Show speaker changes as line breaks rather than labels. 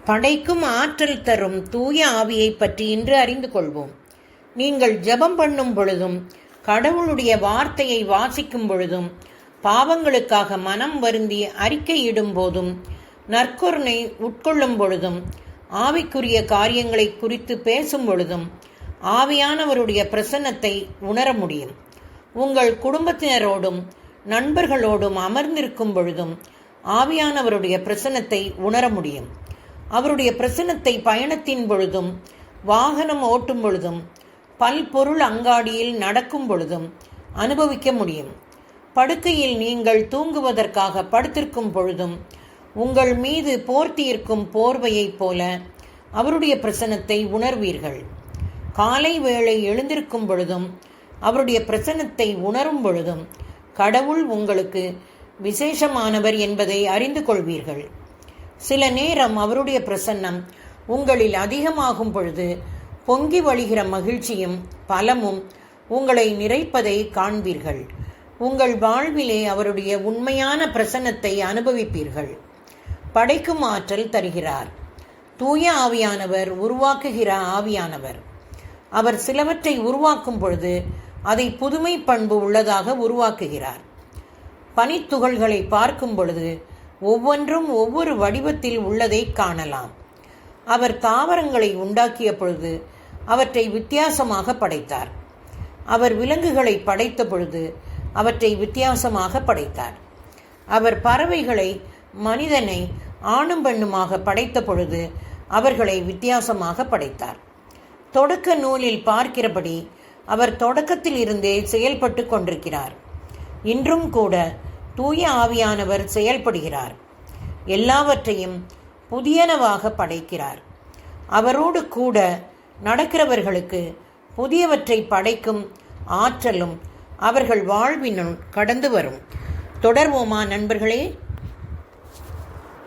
படைக்கும் ஆற்றல் தரும் தூய ஆவியை பற்றி இன்று அறிந்து கொள்வோம். நீங்கள் ஜெபம் பண்ணும் பொழுதும், கடவுளுடைய வார்த்தையை வாசிக்கும் பொழுதும், பாவங்களுக்காக மனம் வருந்தி அறிக்கையிடும் போதும், நற்கருணை உட்கொள்ளும் பொழுதும், ஆவிக்குரிய காரியங்களை குறித்து பேசும் பொழுதும் ஆவியானவருடைய பிரசன்னத்தை உணர முடியும். உங்கள் குடும்பத்தினரோடும் நண்பர்களோடும் அமர்ந்திருக்கும் பொழுதும் ஆவியானவருடைய பிரசன்னத்தை உணர முடியும். அவருடைய பிரசன்னத்தை பயணத்தின் பொழுதும், வாகனம் ஓட்டும் பொழுதும், பல்பொருள் அங்காடியில் நடக்கும் பொழுதும் அனுபவிக்க முடியும். படுக்கையில் நீங்கள் தூங்குவதற்காக படுத்திருக்கும் பொழுதும் உங்கள் மீது போர்த்தியிருக்கும் போர்வையைப் போல அவருடைய பிரசன்னத்தை உணர்வீர்கள். காலை வேளை எழுந்திருக்கும் பொழுதும் அவருடைய பிரசன்னத்தை உணரும் பொழுதும் கடவுள் உங்களுக்கு விசேஷமானவர் என்பதை அறிந்து கொள்வீர்கள். சில நேரம் அவருடைய பிரசன்னம் உங்களில் அதிகமாகும் பொழுது பொங்கி வழிகிற மகிழ்ச்சியும் பலமும் உங்களை நிறைப்பதை காண்பீர்கள். உங்கள் வாழ்விலே அவருடைய உண்மையான பிரசன்னத்தை அனுபவிப்பீர்கள். படைக்கும் ஆற்றல் தருகிறார். தூய ஆவியானவர் உருவாக்குகிற ஆவியானவர். அவர் சிலவற்றை உருவாக்கும் பொழுது அதை புதுமை பண்பு உள்ளதாக உருவாக்குகிறார். பனித்துகள்களை பார்க்கும் பொழுது ஒவ்வொன்றும் ஒவ்வொரு வடிவத்தில் உள்ளதை காணலாம். அவர் தாவரங்களை உண்டாக்கிய பொழுது அவற்றை வித்தியாசமாக படைத்தார். அவர் விலங்குகளை படைத்த பொழுது அவற்றை வித்தியாசமாக படைத்தார். அவர் பறவைகளை, மனிதனை ஆணும் பெண்ணுமாக படைத்த பொழுது அவர்களை வித்தியாசமாக படைத்தார். தொடக்க நூலில் பார்க்கிறபடி அவர் தொடக்கத்தில் இருந்தே செயல்பட்டு கொண்டிருக்கிறார். இன்றும் கூட தூய ஆவியானவர் செயல்படுகிறார். எல்லாவற்றையும் புதியனவாக படைக்கிறார். அவரோடு கூட நடக்கிறவர்களுக்கு புதியவற்றை படைக்கும் ஆற்றலும் அவர்கள் வாழ்வினுள் கடந்து வரும். தொடர்வோமா நண்பர்களே?